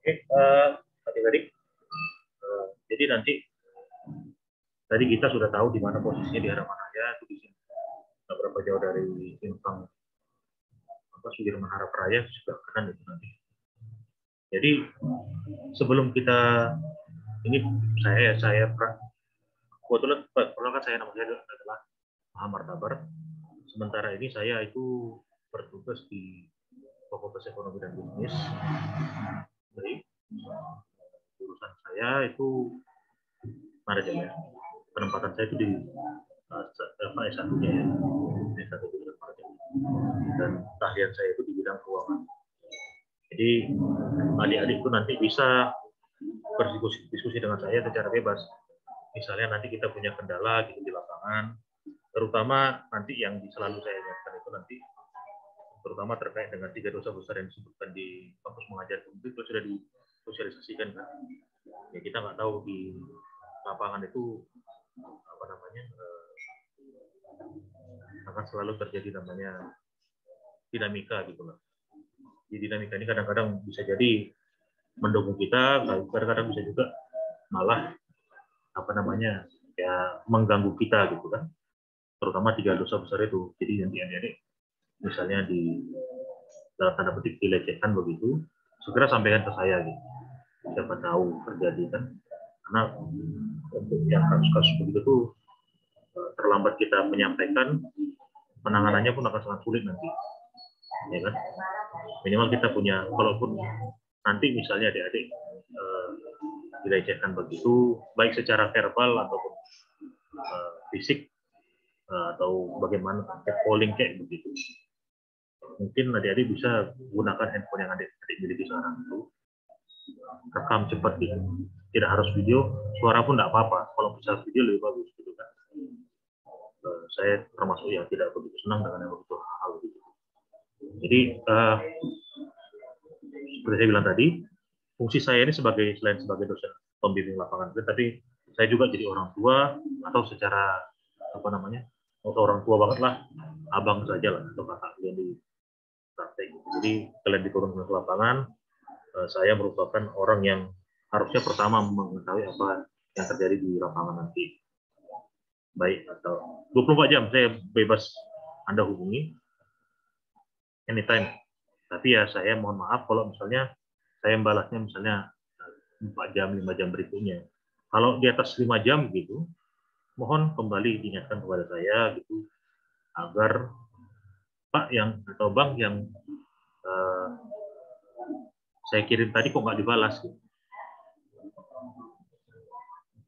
Oke, adik-adik, jadi nanti tadi kita sudah tahu di mana posisinya di hadapan raya, itu di sini. Nggak berapa jauh dari simpang Sudirman Harap Raya, sudah kanan itu nanti. Jadi sebelum kita ini saya kebetulan perkenalkan saya, nama saya adalah Muhammad Tabar. Sementara ini saya itu bertugas di Fakultas Ekonomi dan Bisnis. Jadi jurusan saya itu manajemen. Penempatan saya itu di S1-nya ya, S1 jurusan manajemen. Dan keahlian saya itu di bidang keuangan. Jadi adik-adik itu nanti bisa berdiskusi dengan saya secara bebas. Misalnya nanti kita punya kendala gitu di lapangan, terutama nanti yang selalu saya ingatkan itu nanti terutama terkait dengan 3 dosa besar yang disebutkan di kampus mengajar itu sudah disosialisasikan kan. Ya kita nggak tahu di lapangan itu apa namanya akan selalu terjadi namanya dinamika gitu lah. Di dinamika ini kadang-kadang bisa jadi mendukung kita, kadang-kadang bisa juga malah apa namanya ya mengganggu kita gitu kan. Terutama 3 dosa besar itu. Jadi nanti adik-adik misalnya di dalam tanda petik dilecehkan begitu, segera sampaikan ke saya gitu. Siapa tahu terjadi kan. Karena untuk yang kasus-kasus begitu tuh terlambat kita menyampaikan, penanganannya pun akan sangat sulit nanti. Ya kan? Minimal kita punya, walaupun nanti misalnya adik-adik dilecehkan begitu, baik secara verbal ataupun fisik atau bagaimana catcalling kayak begitu. Mungkin adik-adik bisa gunakan handphone yang adik-adik miliki sekarang itu, rekam cepat gitu. Tidak harus video, suara pun tidak apa-apa. Kalau bisa video lebih bagus gitu kan. Saya termasuk yang tidak begitu senang dengan yang begitu hal gitu. Jadi seperti saya bilang tadi, fungsi saya ini selain sebagai dosen pembimbing lapangan, tapi saya juga jadi orang tua atau secara apa namanya, atau orang tua banget lah, abang saja lah atau kakak yang di praktek. Jadi kalian diturunkan ke lapangan, saya merupakan orang yang harusnya pertama mengetahui apa yang terjadi di lapangan nanti. Baik atau 24 jam saya bebas Anda hubungi anytime. Tapi ya saya mohon maaf kalau misalnya saya membalasnya misalnya 4 jam, 5 jam berikutnya. Kalau di atas 5 jam gitu, mohon kembali diingatkan kepada saya gitu agar Pak yang atau Bang yang saya kirim tadi kok nggak dibalas gitu.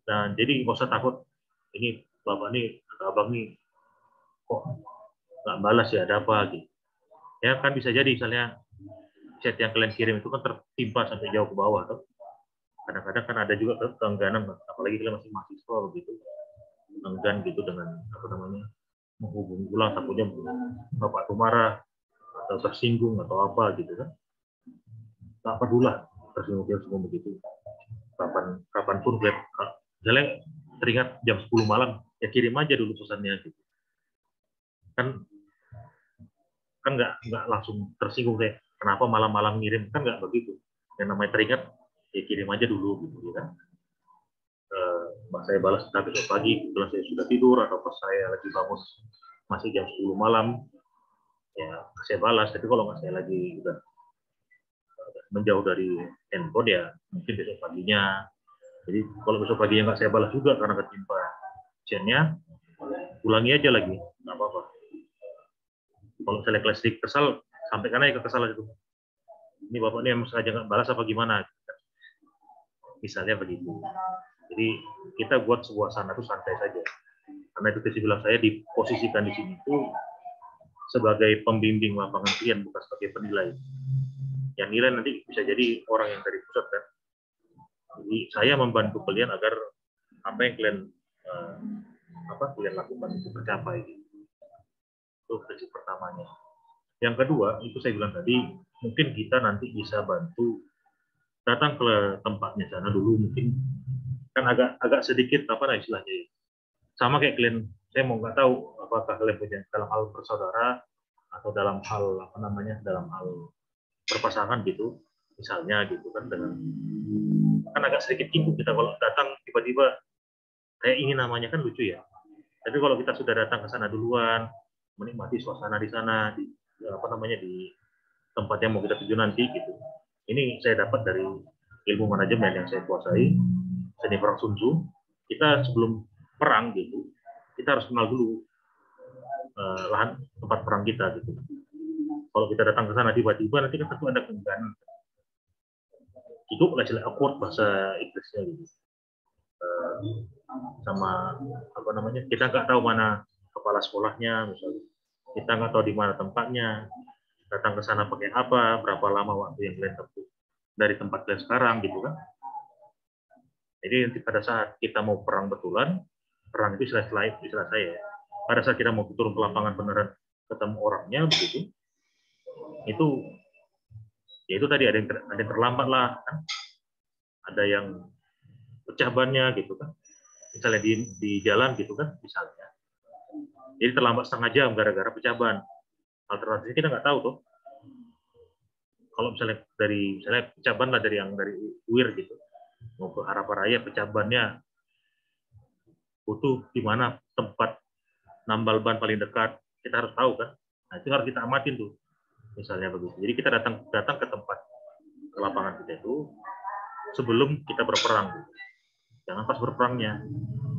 Dan jadi nggak usah takut ini Bapak nih atau Abang nih kok nggak balas ya, ada apa gitu. Ya kan bisa jadi misalnya chat yang kalian kirim itu kan tertimpa sampai jauh ke bawah tuh. Kadang-kadang kan ada juga keengganan, apalagi kalian masih mahasiswa begitu, enggan gitu dengan apa namanya menghubungi ulang, takutnya Bapak tuh marah atau tersinggung atau apa gitu kan. Tak pedulah tersinggung begitu. Kapanpun kalian misalnya teringat jam 10 malam, ya kirim aja dulu pesannya gitu. Kan nggak langsung tersinggung kayak kenapa malam-malam ngirim, kan nggak begitu. Yang namanya teringat ya kirim aja dulu gitu ya kan. Saya balas tapi besok pagi kebetulan saya sudah tidur atau pas saya lagi bangun masih jam 10 malam ya saya balas. Tapi kalau nggak saya lagi udah menjauh dari handphone ya mungkin besok paginya. Jadi kalau besok paginya nggak saya balas juga karena ketimpa chatnya, ulangi aja lagi, nggak apa-apa. Kalau misalnya klasik kesal, sampaikan aja ke kesal itu. Ini Bapak ini emang sengaja nggak balas apa gimana? Misalnya begitu. Jadi kita buat sebuah sana itu santai saja. Karena itu saya bilang saya diposisikan di sini itu sebagai pembimbing lapangan klien, bukan sebagai penilai. Yang nilai nanti bisa jadi orang yang dari pusat kan. Jadi saya membantu kalian agar apa yang kalian kalian lakukan itu tercapai. Itu prinsip pertamanya. Yang kedua, itu saya bilang tadi, mungkin kita nanti bisa bantu datang ke tempatnya sana dulu, mungkin kan agak sedikit apa istilahnya ya. Sama kayak kalian, saya mau nggak tahu apakah kalian punya dalam hal bersaudara atau dalam hal apa namanya dalam hal berpasangan gitu. misalnya gitu kan, dengan kan agak sedikit kikuk kita kalau datang tiba-tiba kayak ini, namanya kan lucu ya. Tapi kalau kita sudah datang ke sana duluan, menikmati suasana di sana, di apa namanya, di tempat yang mau kita tuju nanti gitu. Ini saya dapat dari ilmu manajemen yang saya kuasai, seni perang Sun Tzu. Kita sebelum perang gitu, kita harus kenal dulu lahan tempat perang kita gitu. Kalau kita datang ke sana tiba-tiba, nanti kan tentu ada keengganan. Itu istilah awkward bahasa Inggrisnya gitu. Sama apa namanya, kita nggak tahu mana kepala sekolahnya misalnya, kita nggak tahu di mana tempatnya, datang ke sana pakai apa, berapa lama waktu yang kalian tempuh dari tempat kalian sekarang gitu kan. Jadi nanti pada saat kita mau perang betulan, perang itu istilah saya, pada saat kita mau turun ke lapangan beneran ketemu orangnya begitu, itu ya itu tadi ada yang terlambat lah kan, ada yang pecah bannya gitu kan, misalnya di jalan gitu kan misalnya, jadi terlambat setengah jam gara-gara pecah ban. Alternatifnya kita nggak tahu tuh, kalau misalnya pecah ban lah dari UIR gitu mau ke Haraparaya, pecah bannya butuh di mana tempat nambal ban paling dekat, kita harus tahu kan. Nah itu harus kita amatin tuh misalnya begitu. Jadi kita datang ke tempat, ke lapangan kita itu sebelum kita berperang gitu. Jangan pas berperangnya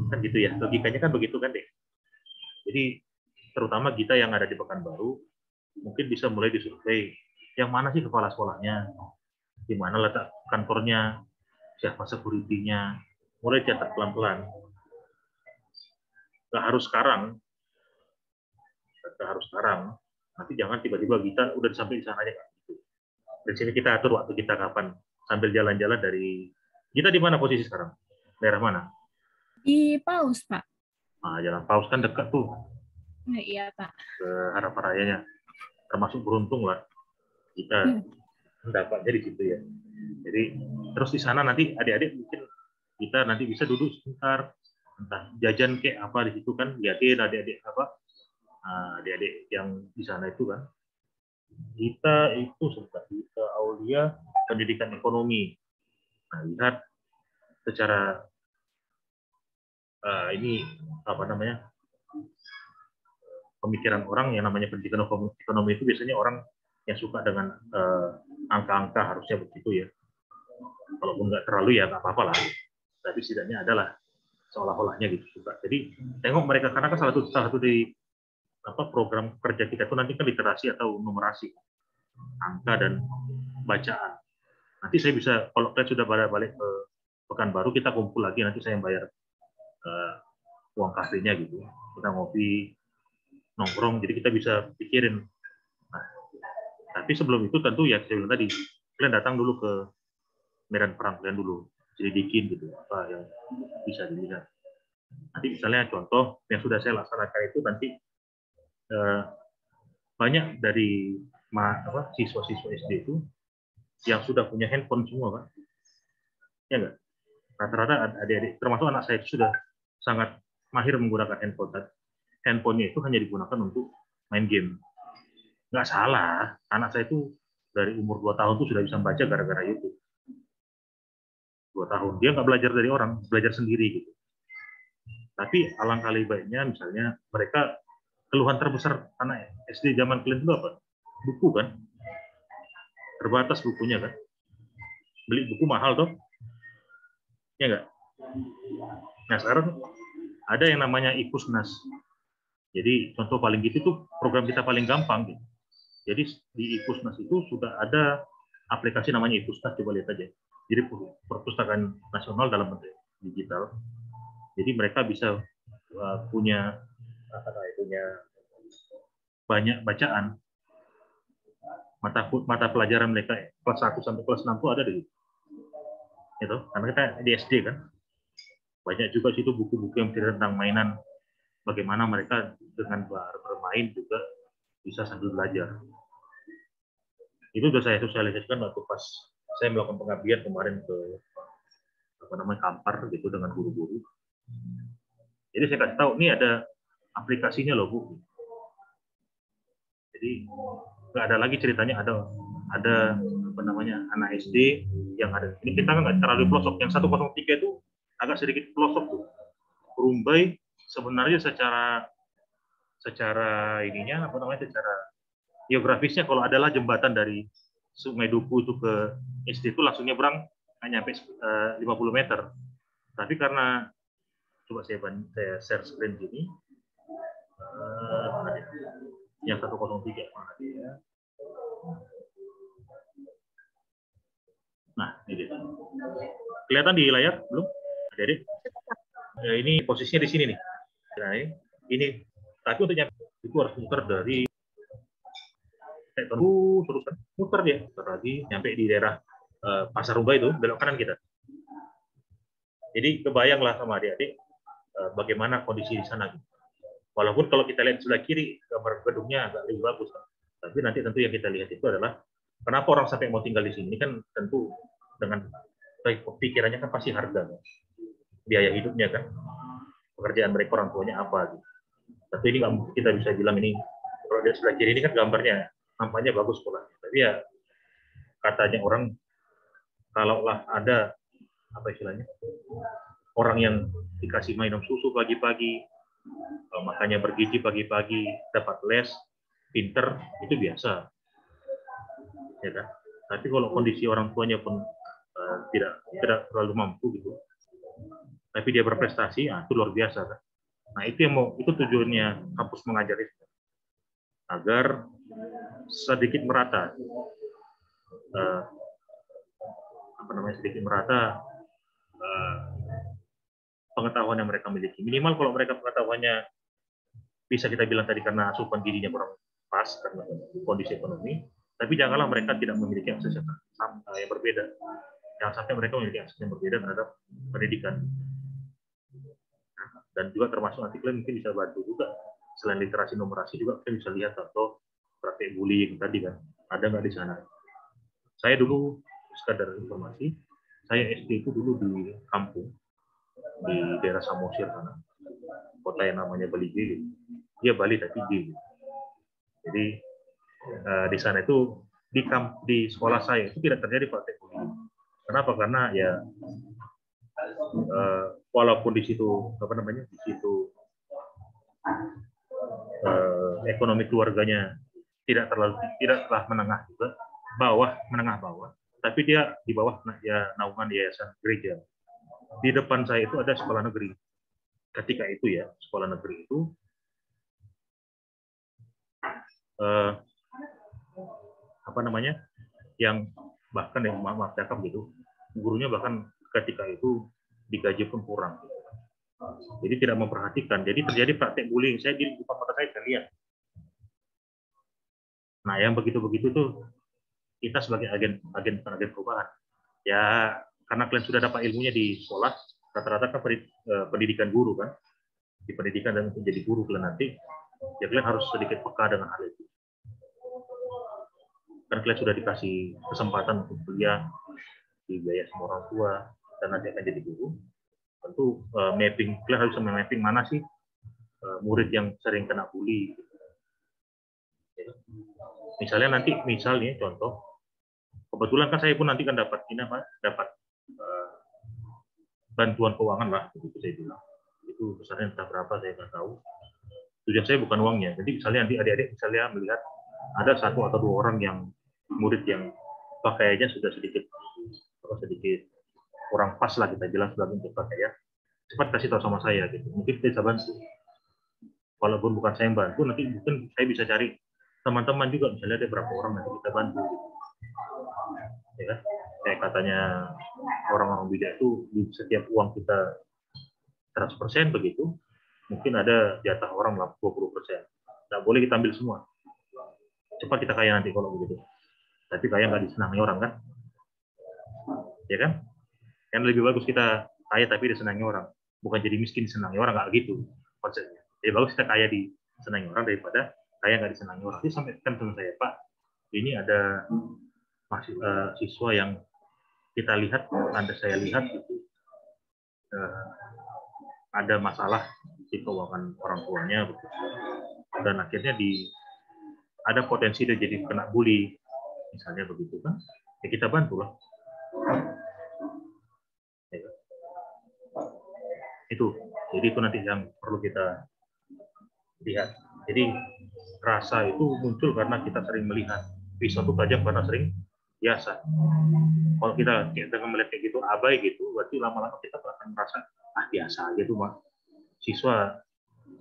kan gitu ya, logikanya kan begitu kan deh. Jadi terutama kita yang ada di Pekanbaru mungkin bisa mulai disurvei, yang mana sih kepala sekolahnya, di mana letak kantornya, siapa security-nya, mulai catat pelan-pelan. Nggak harus sekarang, nanti jangan tiba-tiba kita udah sampai di sana aja. Di sini kita atur waktu kita kapan, sambil jalan-jalan dari, kita di mana posisi sekarang? Daerah mana? Di Paus, Pak. Nah, Jalan Paus kan dekat tuh. Nah, iya, Pak. Ke Haraparayanya. Termasuk beruntung lah kita mendapatnya di situ ya. Jadi terus di sana nanti adik-adik mungkin kita nanti bisa duduk sebentar, entah jajan kayak apa di situ kan, lihatin adik-adik adik-adik yang di sana itu kan. Kita itu seperti Aulia pendidikan ekonomi. Nah, lihat secara ini apa namanya, pemikiran orang yang namanya pendidikan ekonomi itu biasanya orang yang suka dengan angka-angka, harusnya begitu ya. Walaupun nggak terlalu ya nggak apa-apa lah. Tapi setidaknya adalah seolah-olahnya gitu suka. Jadi tengok mereka, karena kan salah satu di program kerja kita itu nanti kan literasi atau numerasi, angka dan bacaan. Nanti saya bisa, kalau kalian sudah balik ke Pekanbaru, kita kumpul lagi, nanti saya yang bayar uang kafenya gitu. Kita ngopi, nongkrong, jadi kita bisa pikirin. Nah, tapi sebelum itu tentu ya saya bilang tadi, kalian datang dulu ke medan perang kalian dulu, selidikin gitu apa yang bisa dilihat. Nanti misalnya contoh yang sudah saya laksanakan itu nanti banyak dari siswa-siswa SD itu yang sudah punya handphone semua kan, ya enggak? Rata-rata adik-adik, termasuk anak saya itu sudah sangat mahir menggunakan handphone. Handphonenya itu hanya digunakan untuk main game. Nggak salah, anak saya itu dari umur 2 tahun tuh sudah bisa membaca gara-gara YouTube. 2 tahun, dia nggak belajar dari orang, belajar sendiri gitu. Tapi alangkah lebih baiknya misalnya mereka, keluhan terbesar anak SD zaman kalian itu apa? Buku kan? Terbatas bukunya kan? Beli buku mahal toh? Ya nggak? Nah sekarang ada yang namanya Ipusnas. Jadi contoh paling gitu tuh program kita paling gampang gitu. Jadi di Ipusnas itu sudah ada aplikasi namanya Ipusnas, coba lihat aja. Jadi perpustakaan nasional dalam bentuk digital. Jadi mereka bisa punya banyak bacaan. Mata pelajaran mereka kelas 1 sampai kelas 6 itu ada di itu. Karena kita di SD kan. Banyak juga situ buku-buku yang cerita tentang mainan. Bagaimana mereka dengan bermain juga bisa sambil belajar. Itu sudah saya sosialisasikan waktu pas saya melakukan pengabdian kemarin ke Kampar gitu dengan guru-guru. Jadi saya kasih tahu, ini ada aplikasinya loh Bu. Jadi nggak ada lagi ceritanya ada anak SD yang ada. Ini kita kan nggak terlalu pelosok. Yang 103 itu agak sedikit pelosok tuh. Rumbai sebenarnya secara ininya secara geografisnya kalau adalah jembatan dari Sungai Duku itu ke SD itu langsung nyebrang hanya sampai 50 meter. Tapi karena coba saya share screen gini, yang 103 mana dia? Nah, ini dia. Kelihatan di layar belum? Jadi ini posisinya di sini nih. Nah, ini tapi untuk nyampe itu harus muter dari terus muter dia lagi nyampe di daerah Pasar Rumbai itu belok kanan kita. Jadi kebayanglah sama adik-adik bagaimana kondisi di sana. Walaupun kalau kita lihat sebelah kiri gambar gedungnya agak lebih bagus, tapi nanti tentu yang kita lihat itu adalah kenapa orang sampai mau tinggal di sini. Ini kan tentu dengan pikirannya kan pasti harga, biaya hidupnya kan, pekerjaan mereka orang tuanya apa. Gitu. Tapi ini nggak mungkin kita bisa bilang ini kalau di sebelah kiri ini kan gambarnya nampaknya bagus sekolahnya. Tapi ya katanya orang kalaulah ada apa istilahnya orang yang dikasih minum susu pagi-pagi, makanya bergizi pagi-pagi, dapat les, pinter, itu biasa. Ya kan? Tapi kalau kondisi orang tuanya pun tidak terlalu mampu gitu, tapi dia berprestasi, itu luar biasa kan. Nah itu itu tujuannya kampus mengajar itu, agar sedikit merata, sedikit merata pengetahuan yang mereka miliki. Minimal kalau mereka pengetahuannya bisa kita bilang tadi karena asupan gizinya kurang pas karena kondisi ekonomi, tapi janganlah mereka tidak memiliki akses yang berbeda. Jangan sampai mereka memiliki akses yang berbeda terhadap pendidikan. Dan juga termasuk nanti kalian mungkin bisa bantu juga selain literasi numerasi juga kalian bisa lihat atau praktek bullying tadi kan ada nggak di sana. Saya dulu sekadar informasi, saya SD itu dulu di kampung di daerah Samosir sana, kota yang namanya Bali G. Dia Bali tapi G. Jadi di sana itu di sekolah saya itu tidak terjadi praktek bullying. Kenapa? Karena ya walaupun di situ ekonomi keluarganya tidaklah menengah juga, menengah bawah, tapi dia di bawah ya naungan yayasan gereja. Di depan saya itu ada sekolah negeri. Ketika itu ya sekolah negeri itu yang bahkan yang maaf cakap gitu, gurunya bahkan ketika itu digaji pun kurang. Jadi tidak memperhatikan. Jadi terjadi praktek bullying. Saya di depan mata saya lihat. Nah, yang begitu-begitu tuh kita sebagai agen perubahan. Ya, karena kalian sudah dapat ilmunya di sekolah, rata-rata kan pendidikan guru kan. Di pendidikan dan untuk jadi guru kalian nanti, ya kalian harus sedikit peka dengan hal itu. Karena kalian sudah dikasih kesempatan untuk kuliah, dibiayai sama orang tua, dan nanti akan jadi guru. Tentu kalian harus mapping mana sih murid yang sering kena bully. Misalnya contoh, kebetulan kan saya pun nanti kan dapat bantuan keuangan lah, begitu saya bilang. Itu besarnya entah berapa saya nggak tahu. Tujuan saya bukan uangnya. Jadi misalnya nanti adik-adik misalnya melihat ada 1 atau 2 orang yang murid yang pakaiannya sudah sedikit kurang pas lah kita bilang sebagai untuk pakaian, cepat kasih tahu sama saya gitu. Mungkin kita bisa bantu. Walaupun bukan saya yang bantu, nanti mungkin saya bisa cari teman-teman juga misalnya ada berapa orang nanti kita bantu. Gitu. Ya kan? Kayak katanya orang-orang bijak itu di setiap uang kita 100% begitu, mungkin ada jatah orang 20%. Nggak boleh kita ambil semua. Cepat kita kaya nanti kalau begitu. Tapi kaya nggak disenangi orang kan? Ya kan? Yang lebih bagus kita kaya tapi disenangi orang. Bukan jadi miskin disenangi orang, nggak gitu konsepnya. Jadi bagus kita kaya disenangi orang daripada kaya nggak disenangi orang. Jadi sampaikan sama saya, Pak, ini ada siswa yang kita lihat, saya lihat gitu, ada masalah di keuangan orang tuanya, gitu. Dan akhirnya ada potensi dia jadi kena bully. misalnya begitu kan, ya kita bantulah. Ya. Jadi itu nanti yang perlu kita lihat. Jadi rasa itu muncul karena kita sering melihat, pisau itu tajam karena sering biasa. Kalau kita melihat kayak gitu abai gitu, berarti lama-lama kita akan merasa biasa aja tuh mah. Siswa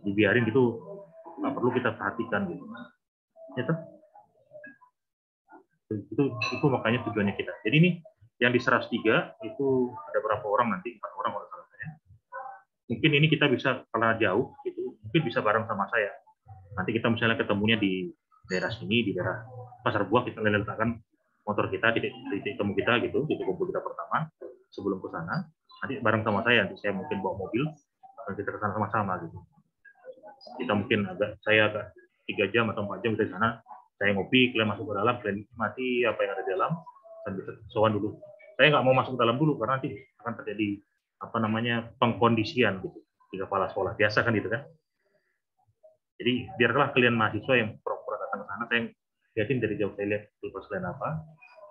dibiarin gitu, nggak perlu kita perhatikan gitu. Ya, itu makanya tujuannya kita. Jadi ini yang di 103 itu ada berapa orang nanti, 4 orang kalau salah saya. Mungkin ini kita bisa karena jauh gitu, mungkin bisa bareng sama saya. Nanti kita misalnya ketemunya di daerah sini, di daerah Pasar Buah, kita letakkan motor kita, titik temu kita gitu, titik kumpul kita pertama sebelum ke sana. Nanti bareng sama saya, nanti saya mungkin bawa mobil dan kita ke sana sama-sama gitu. Kita mungkin saya agak 3 jam atau 4 jam dari sana, saya ngopi, kalian masuk ke dalam, kalian nikmati apa yang ada di dalam, sambil sowan dulu. Saya nggak mau masuk ke dalam dulu karena nanti akan terjadi pengkondisian gitu di kepala sekolah biasa kan gitu kan. Jadi biarlah kalian mahasiswa yang pura-pura datang ke sana, saya lihatin dari jauh, saya lihat tugas kalian apa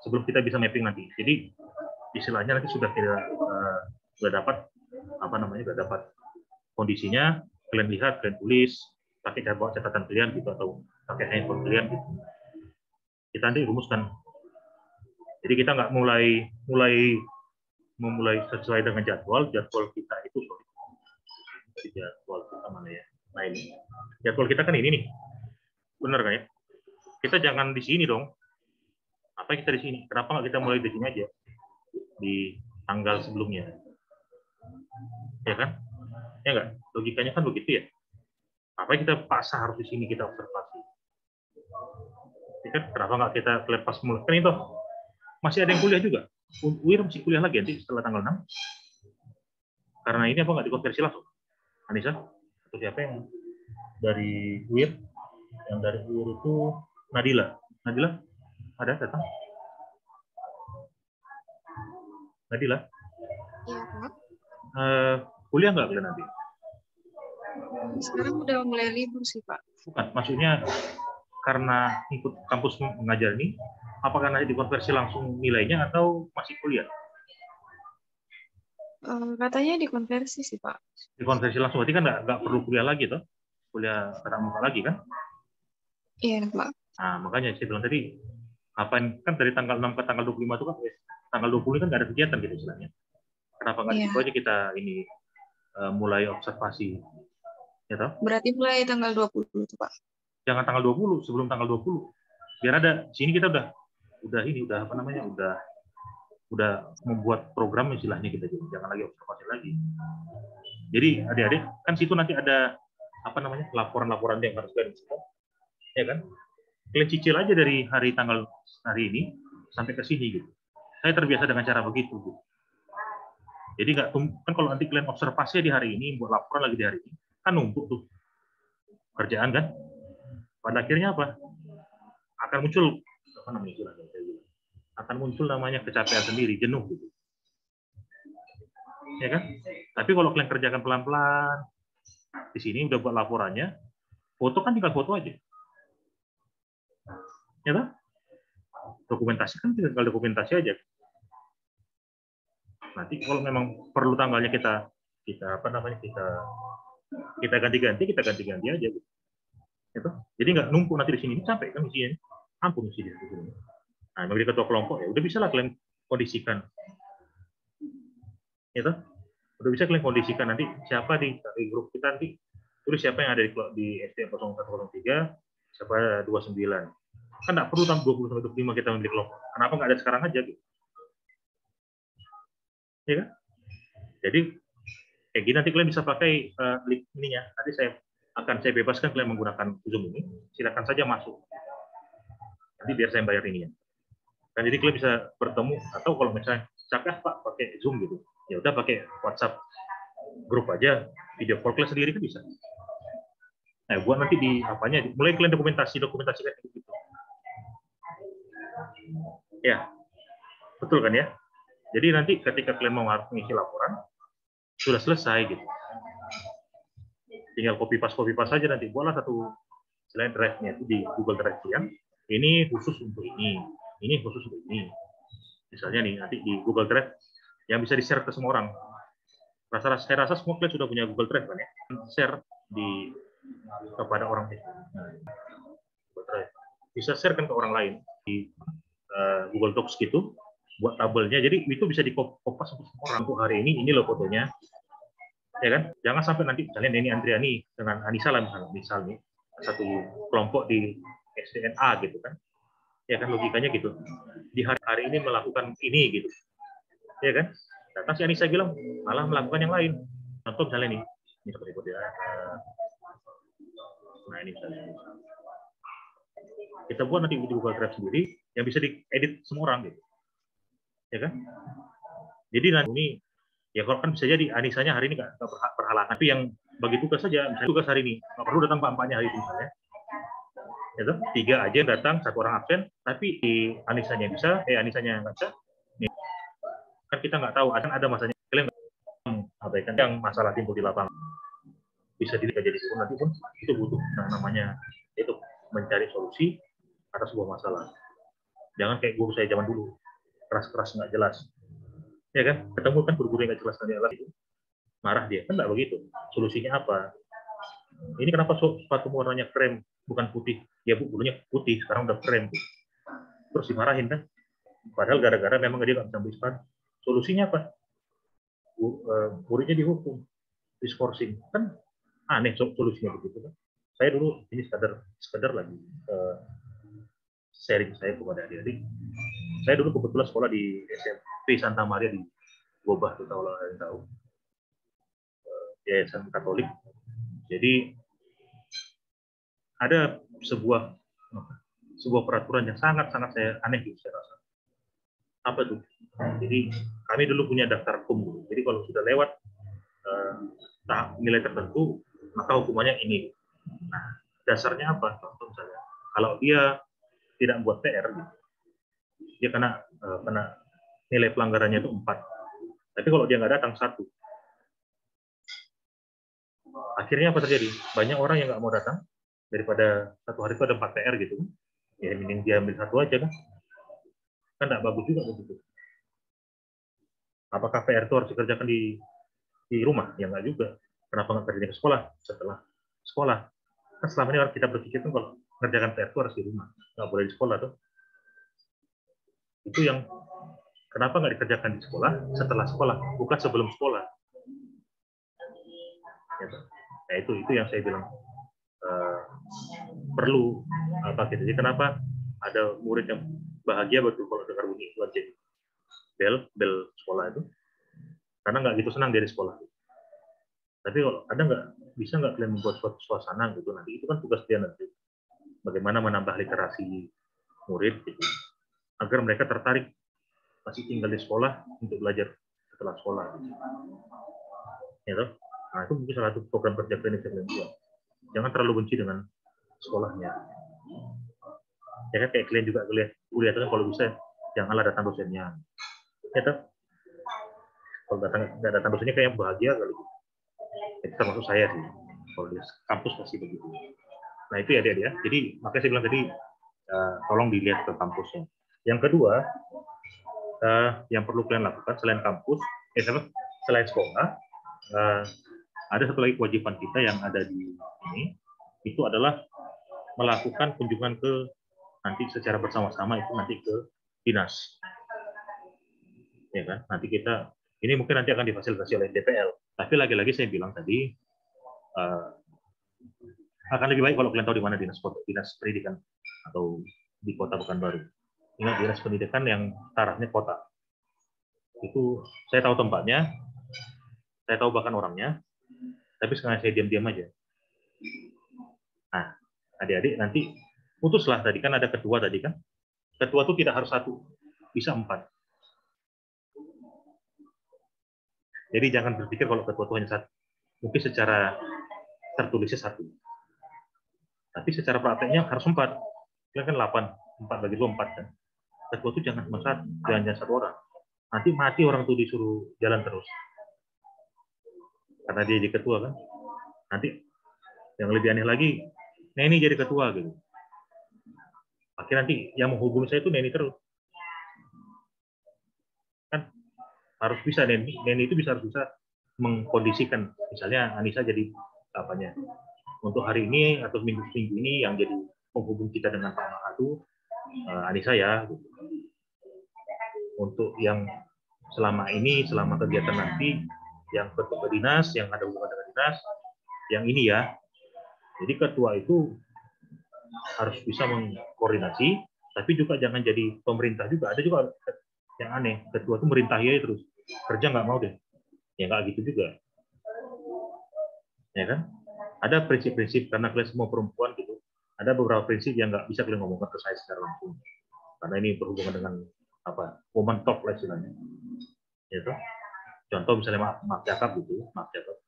sebelum kita bisa mapping nanti. Jadi istilahnya nanti sudah dapat sudah dapat kondisinya, kalian lihat, kalian tulis, pakai catatan kalian gitu atau pakai handphone kalian gitu. Kita nanti rumuskan. Jadi kita nggak memulai sesuai dengan jadwal kita itu jadwal kita mana ya? Nah ini jadwal kita kan ini nih, benar kan ya? Kita jangan di sini dong. Apa kita di sini? Kenapa nggak kita mulai di sini aja di tanggal sebelumnya? Ya kan? Ya nggak? Logikanya kan begitu ya. Apa kita paksa harus di sini kita observasi? Ya kan? Kenapa nggak kita lepas mulai? Kan itu masih ada yang kuliah juga. UIR masih kuliah lagi nanti setelah tanggal 6. Karena ini apa nggak dikonversi langsung? Anissa? Atau siapa yang dari UIR? Yang dari UIR itu Nadila. Nadila? Ada datang? Nadila? Iya, Pak. Kuliah nggak kalian nanti? Sekarang udah mulai libur sih, Pak. Bukan, maksudnya karena ikut kampus mengajar ini, apakah nanti dikonversi langsung nilainya atau masih kuliah? Katanya dikonversi sih, Pak. Dikonversi langsung, berarti kan nggak perlu kuliah lagi toh? Kuliah tatap muka lagi kan? Iya, Pak. Nah, makanya saya bilang tadi, kapan kan dari tanggal 6 ke tanggal 25 itu kan, tanggal 20 kan nggak ada kegiatan gitu istilahnya. Kenapa nggak itu aja kita ini mulai observasi, ya toh? Berarti mulai tanggal 20 itu, Pak. Jangan tanggal 20, sebelum tanggal 20. Biar ada, sini kita udah membuat program istilahnya kita, jangan lagi observasi lagi. Jadi adik-adik kan situ nanti ada laporan-laporan yang harus kalian semua, ya kan? Kalian cicil aja dari hari ini sampai ke sini gitu. Saya terbiasa dengan cara begitu gitu. Jadi nggak kan kalau nanti kalian observasi di hari ini, buat laporan lagi di hari ini, kan numpuk tuh kerjaan kan. Pada akhirnya apa? Akan muncul namanya kecapean sendiri, jenuh gitu. Ya kan? Tapi kalau kalian kerjakan pelan-pelan, di sini udah buat laporannya, foto kan tinggal foto aja. Ya kan? Dokumentasi kan tinggal dokumentasi aja. Nanti kalau memang perlu tanggalnya kita ganti-ganti aja gitu. Gitu. Jadi nggak numpuk nanti di sini, capek kan isinya. Ampun isi di sini. Nah, bagi ketua kelompok ya udah bisa lah kalian kondisikan. Gitu. Udah bisa kalian kondisikan nanti siapa di grup kita nanti tulis siapa yang ada di ST 0103, siapa 29. Kan nggak perlu tambah 20 sampai 25 kita memilih kelompok. Kenapa nggak ada sekarang aja gitu? Ya kan? Jadi kayak gini nanti kalian bisa pakai link ininya. Nanti saya bebaskan kalian menggunakan Zoom ini. Silakan saja masuk. Nanti biar saya bayar ini ya. Dan jadi kalian bisa bertemu atau kalau misalnya capek Pak pakai Zoom gitu. Ya udah pakai WhatsApp grup aja, video call kalian sendiri kan bisa. Nah, buat nanti di apanya mulai kalian dokumentasikan gitu. Ya. Betul kan ya? Jadi nanti ketika kalian mau mengisi laporan sudah selesai gitu. Tinggal copy paste saja nanti buatlah satu selain drive-nya itu di Google Drive yang ini khusus untuk ini. ini khusus untuk ini. Misalnya nih, nanti di Google Drive yang bisa di-share ke semua orang. Saya rasa semua kalian sudah punya Google Drive kan ya? Share kepada orang itu. Nah, Google Drive. Bisa share kan ke orang lain di Google Docs gitu, buat tabelnya. Jadi itu bisa dikopas untuk semua orang. Untuk hari ini loh fotonya. Ya kan? Jangan sampai nanti misalnya Neni Andriani dengan Anissa lah misalnya satu kelompok di SDNA gitu kan. Ya kan logikanya gitu. Di hari ini melakukan ini gitu. Ya kan? Datang si Anissa bilang malah melakukan yang lain. Contoh misalnya ini seperti itu ya. Nah ini misalnya. Kita buat nanti di Google Drive sendiri yang bisa diedit semua orang gitu. Ya kan? Jadi nanti ini ya kalau kan bisa jadi Anissanya hari ini nggak berhalangan, tapi yang bagi tugas saja, misalnya tugas hari ini nggak perlu datang pak-empaknya hari ini misalnya. Ya, 3 aja yang datang, 1 orang absen, tapi di Anissanya bisa, Anissanya nggak bisa. Nih. Kan kita nggak tahu, ada masanya kalian abaikan yang masalah timbul di lapangan. Bisa dilihat jadi nanti pun itu butuh yang namanya itu mencari solusi atas sebuah masalah. Jangan kayak guru saya zaman dulu, keras-keras nggak jelas. Ya kan, ketemu kan guru-guru yang nggak jelas itu marah dia, kan nggak begitu. Solusinya apa? Ini kenapa sepatu warnanya krem bukan putih? Ya bu, dulunya putih, sekarang udah krem. Terus dimarahin kan? Padahal gara-gara memang dia nggak bisa beli sepatu. Solusinya apa? Muridnya dihukum, diskorsing. Kan aneh solusinya begitu kan? Saya dulu ini sekedar lagi sharing saya kepada adik-adik. Saya dulu kebetulan sekolah di SMP Santa Maria di Gobah, kalau kalian tahu, yayasan Katolik. Jadi ada sebuah peraturan yang sangat-sangat saya aneh gitu saya rasa. Apa tuh? Jadi kami dulu punya daftar hukum. Jadi kalau sudah lewat tahap nilai tertentu, maka hukumannya ini. Nah, dasarnya apa? Contoh misalnya, kalau dia tidak buat PR, dia kena nilai pelanggarannya itu 4. Tapi kalau dia nggak datang 1, akhirnya apa terjadi? Banyak orang yang nggak mau datang, daripada satu hari itu ada 4 PR gitu. Ya mending dia ambil 1 aja kan? Kan nggak bagus juga begitu. Apakah PR itu harus dikerjakan di rumah? Ya nggak juga. Kenapa nggak kerjain ke sekolah setelah sekolah? Kan selama ini kita berpikir tuh kalau mengerjakan PR itu harus di rumah, nggak boleh di sekolah tuh. Itu yang kenapa nggak dikerjakan di sekolah setelah sekolah, bukan sebelum sekolah. Nah itu yang saya bilang perlu apa gitu. Jadi kenapa ada murid yang bahagia betul kalau dengar bunyi lonceng bel sekolah itu, karena nggak gitu senang dari sekolah. Tapi kalau bisa nggak kalian membuat suatu suasana gitu, nanti itu kan tugas dia nanti. Bagaimana menambah literasi murid gitu, agar mereka tertarik masih tinggal di sekolah untuk belajar setelah sekolah. Gitu. Ya toh? Nah itu mungkin salah satu program kerja klinis yang kalian. Jangan terlalu benci dengan sekolahnya. Ya kan kayak kalian juga kuliah itu kan kalau bisa janganlah datang dosennya. Ya toh? Kalau nggak datang dosennya kayak bahagia kali. Itu termasuk saya sih. Kalau di kampus pasti begitu. Nah itu ya dia. Jadi makanya saya bilang tadi tolong dilihat ke kampusnya. Yang kedua yang perlu kalian lakukan selain kampus, selain sekolah, ada satu lagi kewajiban kita yang ada di ini, itu adalah melakukan kunjungan ke nanti secara bersama-sama itu nanti ke dinas. Ya kan? Nanti kita ini mungkin nanti akan difasilitasi oleh DPL. Tapi lagi-lagi saya bilang tadi akan lebih baik kalau kalian tahu di mana dinas pendidikan atau di Kota Pekanbaru. Ingat dinas pendidikan yang tarafnya kota. Itu saya tahu tempatnya, saya tahu bahkan orangnya, tapi sekarang saya diam-diam aja. Nah, adik-adik nanti putuslah tadi kan ada ketua tadi kan. Ketua itu tidak harus 1, bisa 4. Jadi jangan berpikir kalau ketua itu hanya 1. Mungkin secara tertulisnya 1. Tapi secara prakteknya harus 4. Kan 8. 4 bagi 2 4 kan. Ketua itu jangan cuma 1, jangan 1 orang. Nanti mati orang itu disuruh jalan terus. Karena dia jadi ketua kan. Nanti yang lebih aneh lagi, Neni jadi ketua gitu. Akhirnya nanti yang menghubungi saya itu Neni terus. harus bisa, Neni itu harus bisa mengkondisikan, misalnya Anissa jadi apanya untuk hari ini atau minggu ini yang jadi penghubung kita dengan Pak Mahadu, Anissa ya. Gitu. Untuk yang selama ini, selama kegiatan nanti, yang ketua dinas, yang ada hubungan dengan dinas, yang ini ya. Jadi ketua itu harus bisa mengkoordinasi, tapi juga jangan jadi pemerintah juga. Ada juga yang aneh, ketua itu merintah ya terus, kerja nggak mau deh. Ya nggak gitu juga. Ya kan? Ada prinsip-prinsip, karena kalian semua perempuan gitu, ada beberapa prinsip yang nggak bisa kalian ngomongkan ke saya secara langsung. Karena ini berhubungan dengan apa? Woman talk lah istilahnya. Gitu. Contoh misalnya maaf cakap gitu, maaf cakap.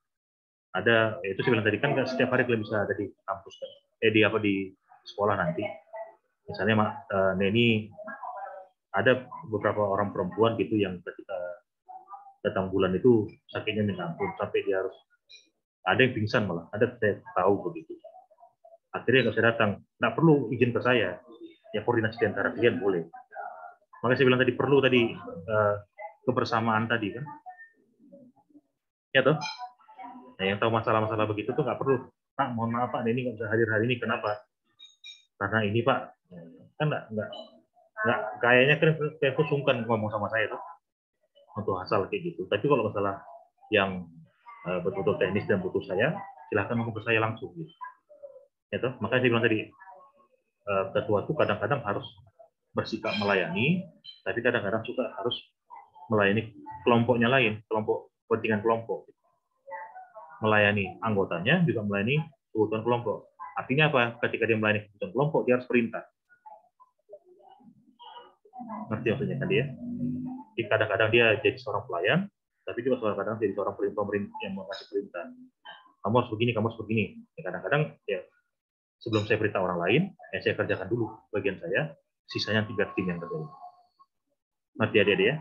Ada itu saya bilang tadi kan setiap hari kalian bisa ada di kampus kan. Di sekolah nanti. Misalnya Neni ada beberapa orang perempuan gitu yang ketika datang bulan itu sakitnya minta ampun sampai dia harus ada yang pingsan malah, ada saya tahu begitu. Akhirnya kalau saya datang, nggak perlu izin ke saya, ya koordinasi di antara kalian boleh. Makanya saya bilang tadi perlu tadi kebersamaan tadi kan, ya toh. Nah, yang tahu masalah-masalah begitu tuh nggak perlu. Pak, mohon maaf Pak, ini nggak bisa hadir hari ini. Kenapa? Karena ini Pak, kan nggak kayaknya kan aku sungkan ngomong sama saya tuh untuk asal kayak gitu. Tapi kalau masalah yang betul-betul teknis dan butuh saya, silahkan ngomong ke saya langsung. Gitu. Ya toh? Makanya saya bilang tadi ketua itu kadang-kadang harus bersikap melayani, tapi kadang-kadang juga harus melayani kelompoknya lain, kelompok kepentingan kelompok. Melayani anggotanya juga melayani kebutuhan kelompok. Artinya apa? Ketika dia melayani kebutuhan kelompok, dia harus perintah. Ngerti maksudnya kan dia? Jadi kadang-kadang dia jadi seorang pelayan, tapi juga kadang-kadang jadi seorang pemerintah yang mengasih perintah. Kamu harus begini, kamu harus begini. Ya, kadang-kadang ya sebelum saya perintah orang lain, ya saya kerjakan dulu bagian saya, sisanya biar tim yang kerjain. Ngerti adik-adik ya?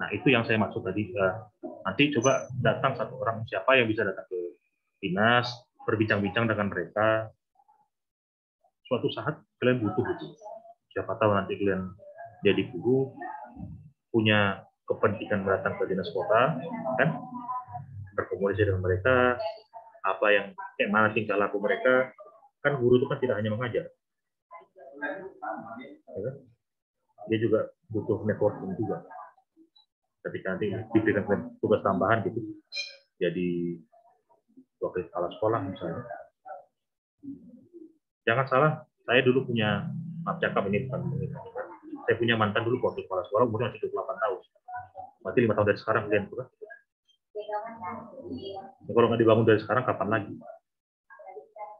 Nah, itu yang saya maksud tadi. Nanti coba datang satu orang, siapa yang bisa datang ke dinas, berbincang-bincang dengan mereka. Suatu saat kalian butuh itu. Siapa tahu nanti kalian jadi guru, punya kepentingan datang ke dinas kota, kan? Berkomunikasi dengan mereka, apa yang kayak mana tingkah laku mereka. Kan guru itu kan tidak hanya mengajar. Ya, dia juga butuh networking juga. Ketika nanti diberikan tugas tambahan gitu, jadi wakil kepala sekolah misalnya. Jangan salah, saya dulu punya, maaf cakap ini bukan mengingat, saya punya mantan dulu wakil kepala sekolah umurnya masih 28 tahun. Berarti 5 tahun dari sekarang kalian juga. Ya, kalau nggak dibangun dari sekarang kapan lagi?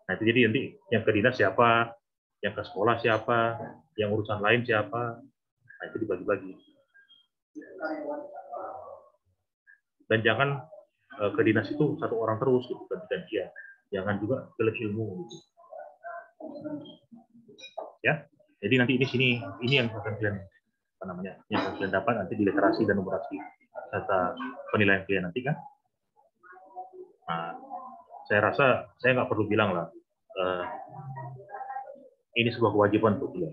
Nah itu jadi nanti yang ke dinas siapa, yang ke sekolah siapa, yang urusan lain siapa, nah itu dibagi-bagi. Dan jangan ke dinas itu satu orang terus gitu, ganti-gantian. Jangan juga gelap ilmu gitu. Ya, jadi nanti di sini ini yang akan kalian apa namanya, yang akan kalian dapat nanti di literasi dan numerasi serta penilaian kalian nanti kan. Nah, saya rasa saya nggak perlu bilang lah ini sebuah kewajiban untuk kalian.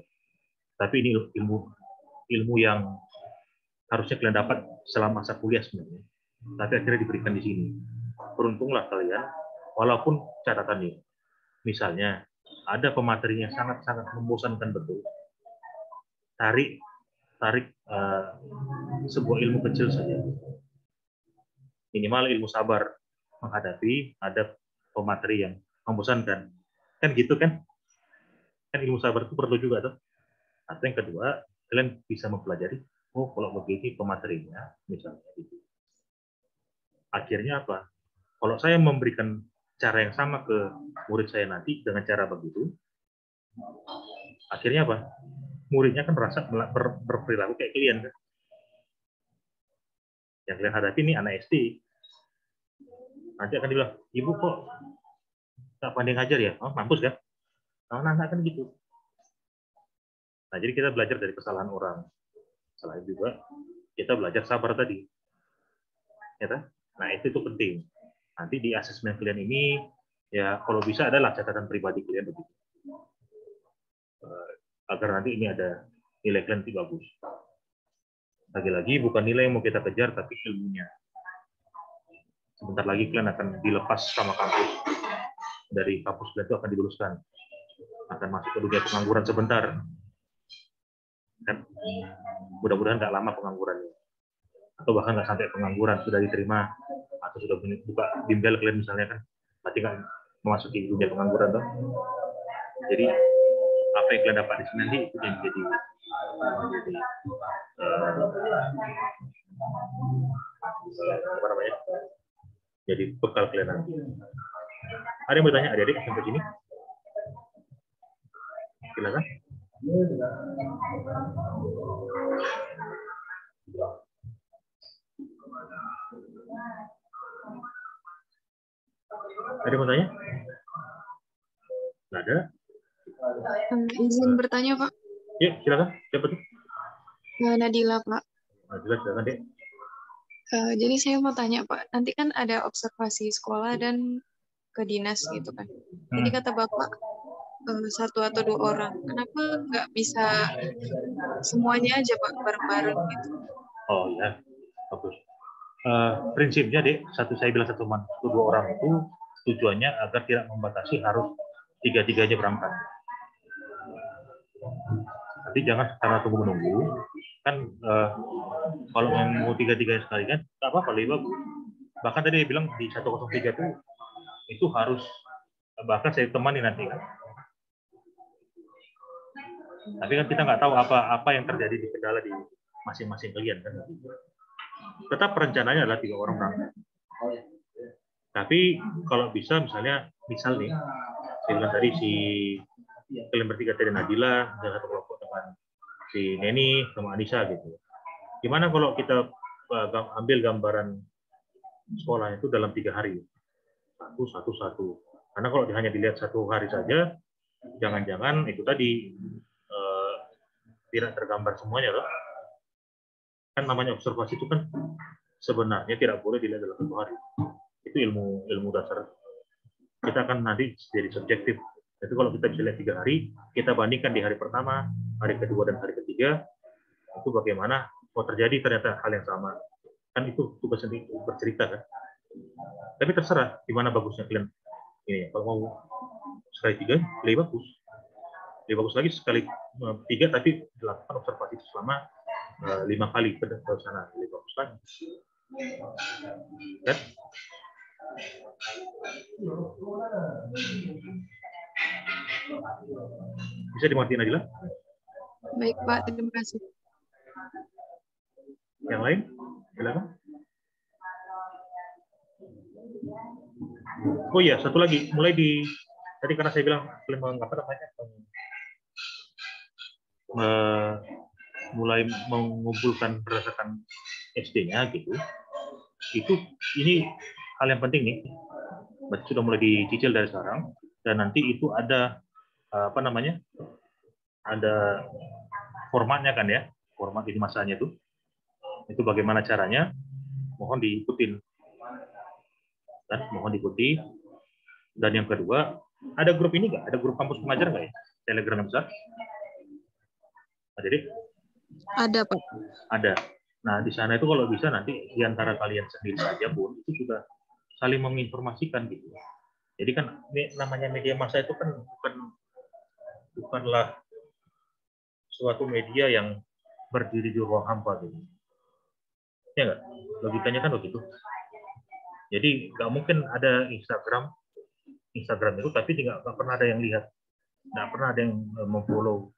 Tapi ini ilmu yang harusnya kalian dapat selama masa kuliah sebenarnya. Tapi akhirnya diberikan di sini. Beruntunglah kalian, walaupun catatannya, misalnya ada pematerinya sangat-sangat membosankan betul. Tarik sebuah ilmu kecil saja. Minimal ilmu sabar menghadapi ada pemateri yang membosankan. Kan gitu kan? Kan ilmu sabar itu perlu juga tuh. Atau yang kedua, kalian bisa mempelajari, oh kalau begini pematerinya, misalnya gitu. Akhirnya apa? Kalau saya memberikan cara yang sama ke murid saya nanti dengan cara begitu, akhirnya apa? Muridnya kan merasa berperilaku kayak kalian kan? Yang kalian hadapi ini anak SD. Nanti akan dibilang, ibu kok nggak pandai ngajar ya? Oh, mampus kan? Anak-anak kan gitu. Nah, jadi kita belajar dari kesalahan orang. Selain juga, kita belajar sabar tadi. Ya, nah, itu penting. Nanti di asesmen kalian ini, ya kalau bisa adalah catatan pribadi kalian begitu. Agar nanti ini ada nilai kalian lebih bagus. Lagi-lagi bukan nilai yang mau kita kejar, tapi ilmunya. Sebentar lagi kalian akan dilepas sama kampus. Dari kampus kalian itu akan diluluskan. Akan masuk ke dunia pengangguran sebentar. Kan? Mudah-mudahan nggak lama penganggurannya. Atau bahkan nggak sampai pengangguran, sudah diterima. Atau sudah buka bimbel kalian misalnya kan. Berarti nggak memasuki dunia pengangguran. Toh. Jadi, apa yang kalian dapat di sini nanti, itu yang jadi apa namanya? Jadi bekal kalian nanti. Ada yang bertanya, adik-adik sampai sini? Silakan. Ada yang mau tanya? Nggak ada? Izin bertanya, Pak. Yuk, silakan. Siapa tuh? Nadila, Pak. Nadila, silakan, Dek. Jadi saya mau tanya, Pak. Nanti kan ada observasi sekolah dan ke dinas gitu kan. Jadi kata Bapak, satu atau dua orang. Kenapa nggak bisa semuanya aja, Pak, bareng-bareng gitu? Oh ya, bagus. Prinsipnya, Dek, saya bilang satu dua orang itu tujuannya agar tidak membatasi harus tiga-tiganya berangkat. Tapi jangan karena tunggu-menunggu. Kan kalau mau tiga-tiganya sekali kan, nggak apa-apa, lebih bagus. Bahkan tadi dia bilang di 103 itu harus, bahkan saya temani nanti kan. Tapi kan kita nggak tahu apa yang terjadi di kendala di masing-masing kalian kan. Tetap rencananya adalah 3 orang berangkat. Tapi kalau bisa misalnya nih, saya bilang tadi si kalian bertiga tadi Nadila, dan satu kelompok dengan si Neni sama Anissa gitu. Gimana kalau kita ambil gambaran sekolahnya itu dalam 3 hari, satu. Karena kalau hanya dilihat 1 hari saja, jangan-jangan itu tadi tidak tergambar semuanya loh. Kan namanya observasi itu kan sebenarnya tidak boleh dilihat dalam 1 hari. Itu ilmu dasar. Kita akan nanti jadi subjektif. Jadi kalau kita bisa lihat 3 hari, kita bandingkan di hari pertama, hari kedua, dan hari ketiga, itu bagaimana terjadi ternyata hal yang sama. Kan itu tugas sendiri bercerita kan. Tapi terserah di mana bagusnya kalian. Ini kalau mau sekali 3 lebih bagus. Lebih bagus lagi sekali 3 tapi dilakukan observasi selama 5 kali ke sana, lebih bagus lagi. Kan? Bisa dimengerti, Nadila? Baik, Pak. Terima kasih. Yang lain? Silakan. Oh iya, satu lagi. Mulai di tadi karena saya bilang mulai mengumpulkan berdasarkan SD-nya gitu. Ini hal yang penting nih. Berarti sudah mulai dicicil dari sekarang, dan nanti itu ada apa namanya? Ada formatnya kan ya, format ini masanya itu. Itu bagaimana caranya? Mohon diikutin. Dan mohon diikuti. Dan yang kedua, ada grup ini nggak? Ada grup kampus pengajar nggak ya? Telegram yang besar? Ada, Dek? Ada, Pak. Ada. Nah, di sana itu kalau bisa nanti di antara kalian sendiri saja pun itu sudah saling menginformasikan gitu. Jadi kan namanya media massa itu kan bukanlah suatu media yang berdiri di ruang hampa gitu. Ya nggak? Logikanya kan begitu. Jadi nggak mungkin ada Instagram itu tapi nggak pernah ada yang lihat, nggak pernah ada yang memfollow,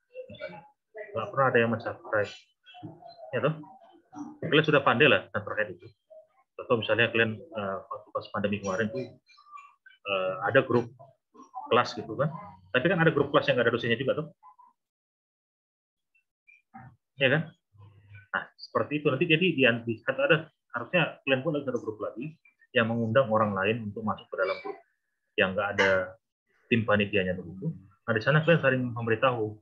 nggak pernah ada yang mensubscribe. Ya toh? Kalian sudah pandai lah terkait itu. Atau misalnya kalian waktu pas pandemi kemarin tuh ada grup kelas gitu kan. Tapi kan ada grup kelas yang nggak ada dosennya juga tuh. Ya kan? Nah, seperti itu nanti jadi harusnya kalian pun ada grup lagi yang mengundang orang lain untuk masuk ke dalam grup yang nggak ada tim panitianya begitu. Nah, di sana kalian saling memberitahu,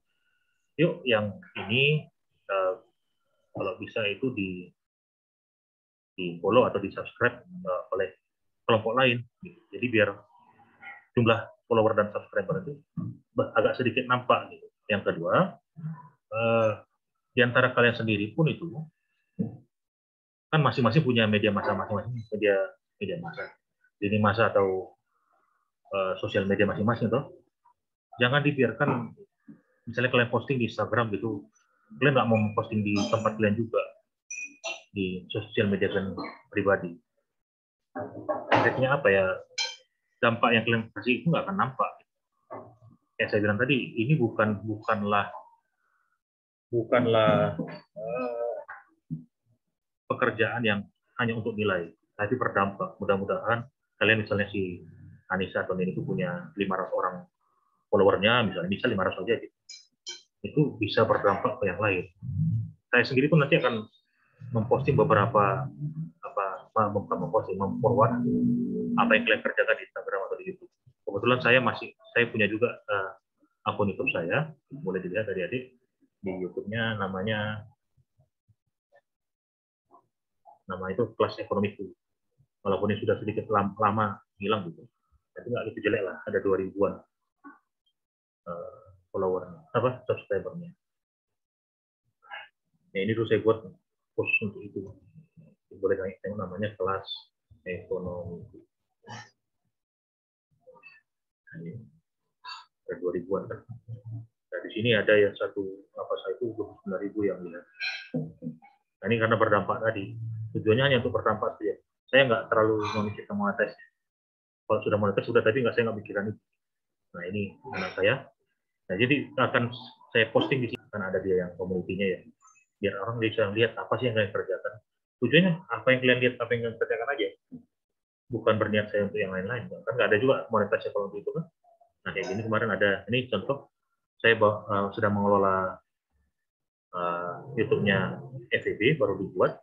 yuk yang ini kalau bisa itu di follow atau di subscribe oleh kelompok lain. Jadi biar jumlah follower dan subscriber itu agak sedikit nampak. Gitu. Yang kedua, di antara kalian sendiri pun itu Kan masing-masing punya media massa masing-masing, media massa, lini massa atau sosial media masing-masing toh. Jangan dibiarkan misalnya kalian posting di Instagram gitu, kalian nggak mau posting di tempat kalian juga di sosial media kalian pribadi. Efeknya apa ya? Dampak yang kalian kasih itu nggak akan nampak. Kayak saya bilang tadi, ini bukanlah pekerjaan yang hanya untuk nilai, tapi berdampak. Mudah-mudahan kalian misalnya si Anissa atau ini itu punya 500 orang followernya, misal 500 aja, itu bisa berdampak ke yang lain. Saya sendiri pun nanti akan memposting beberapa memforward apa yang kalian kerjakan di Instagram atau di YouTube. Kebetulan saya punya juga akun YouTube saya, boleh dilihat adik-adik di YouTube-nya, nama itu Kelas Ekonomi. Walaupun ini sudah sedikit lama hilang gitu, tapi nggak gitu jelek lah, ada 2000-an followernya, subscribernya. Ya, ini tuh saya buat post untuk itu. Boleh tengok namanya Kelas Ekonomi. Ada 2000-an kan. Nah, di sini ada yang itu 29.000 yang lihat. Nah, ini karena berdampak tadi. Tujuannya hanya untuk berdampak saja. Saya nggak terlalu memikirkan monetis. Kalau sudah monetis sudah, tapi saya nggak mikirin itu. Nah, ini anak saya. Nah, jadi akan saya posting di sini, kan ada dia yang community-nya ya. Biar orang bisa lihat apa sih yang kalian kerjakan. Tujuannya apa yang kalian lihat, apa yang kalian kerjakan aja. Bukan berniat saya untuk yang lain-lain. Kan nggak ada juga monetisasi kalau itu kan. Nah, kayak gini kemarin ada, ini contoh, saya sedang mengelola YouTube-nya FEB, baru dibuat.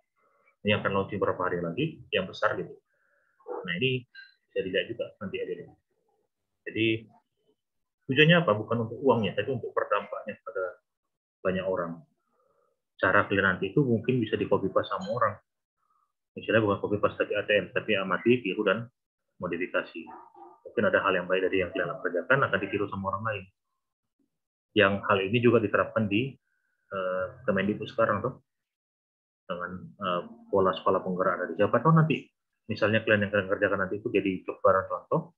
Ini akan launching beberapa hari lagi, yang besar gitu. Nah, ini bisa dilihat juga nanti ada. Jadi, tujuannya apa? Bukan untuk uangnya, tapi untuk berdampaknya pada banyak orang. Cara kalian nanti itu mungkin bisa di-copy paste sama orang. Misalnya bukan copy paste tapi ATM, tapi amati, tiru, dan modifikasi. Mungkin ada hal yang baik dari yang kalian kerjakan akan ditiru sama orang lain. Yang hal ini juga diterapkan di Kemendikbud sekarang tuh, dengan pola sekolah penggerak dari siapa tahu nanti misalnya kalian yang kalian kerjakan nanti itu jadi coba contoh.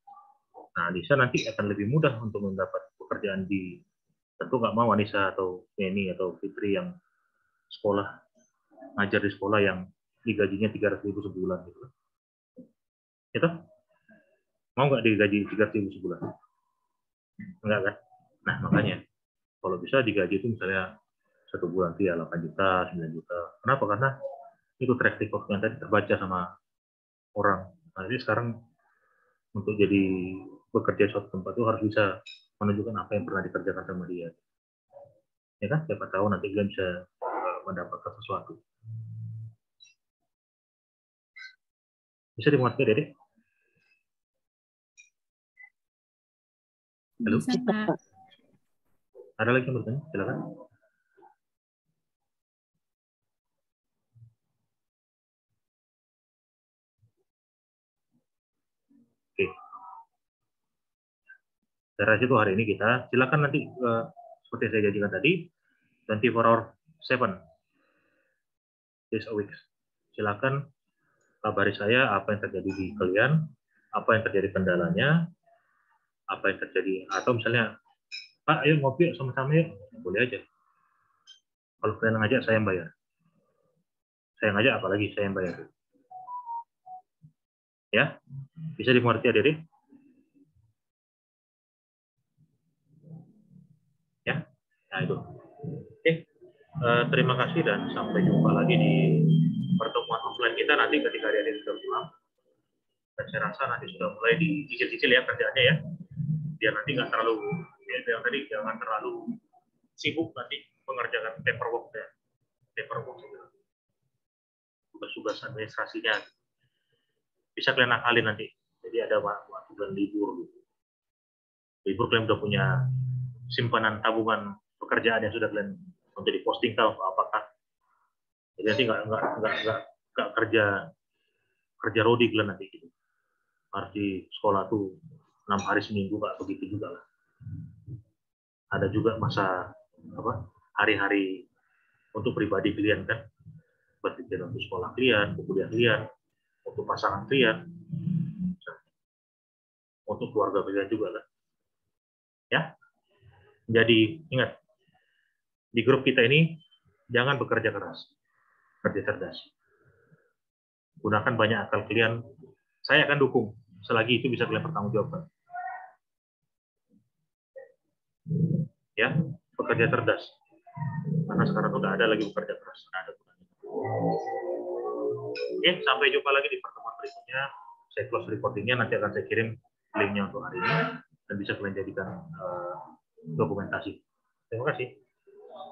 Nah, Anissa nanti akan lebih mudah untuk mendapat pekerjaan di, tentu nggak mau Anissa atau Neni atau Fitri yang sekolah ngajar di sekolah yang digajinya 300.000 sebulan gitu. Itu mau nggak digaji 300.000 sebulan? Enggak kan? Nah, makanya kalau bisa digaji itu misalnya 1 bulan itu ya 8 juta, 9 juta. Kenapa? Karena itu track record yang tadi terbaca sama orang. Nah, jadi sekarang untuk jadi bekerja di suatu tempat itu harus bisa menunjukkan apa yang pernah dikerjakan sama dia. Ya kan? Siapa tahu nanti kalian bisa mendapatkan sesuatu. Bisa dimengerti, Dedek? Halo? Bisa, Pak. Ada lagi yang bertanya? Silakan. Oke. Saya rasa itu hari ini kita, silakan nanti seperti saya janjikan tadi, 24/7 days a week. Silakan kabari saya apa yang terjadi di kalian, apa yang terjadi kendalanya, apa yang terjadi, atau misalnya, Pak, ayo ngopi sama-sama yuk, boleh aja. Kalau kalian ngajak, saya yang bayar. Saya ngajak, apalagi saya yang bayar. Ya, bisa dimengerti adik-adik? Ya, nah itu. Oke, terima kasih dan sampai jumpa lagi di pertemuan offline kita nanti ketika adik-adik sudah pulang. Dan saya rasa nanti sudah mulai dicicil-cicil ya kerjaannya ya, biar nanti nggak terlalu, ya, tadi jangan terlalu sibuk nanti mengerjakan paperwork ya, tugas-tugas administrasinya. Bisa kalian akalin nanti. Jadi ada waktu bulan libur gitu. Libur kalian udah punya simpanan tabungan pekerjaan yang sudah kalian untuk diposting tahu apakah. Jadi nanti nggak kerja rodi kalian nanti gitu. Harus di sekolah tuh 6 hari seminggu nggak begitu juga lah. Ada juga masa hari-hari untuk pribadi kalian kan, dan untuk sekolah kalian, untuk kuliah kalian, untuk pasangan kalian, untuk keluarga kalian juga kan. Ya. Jadi ingat, di grup kita ini jangan bekerja keras, kerja cerdas. Gunakan banyak akal kalian. Saya akan dukung selagi itu bisa kalian pertanggungjawabkan. Ya, bekerja cerdas. Karena sekarang udah ada lagi bekerja keras. Ada. Oke, sampai jumpa lagi di pertemuan berikutnya. Saya close recordingnya, nanti akan saya kirim linknya untuk hari ini dan bisa kalian jadikan dokumentasi. Terima kasih.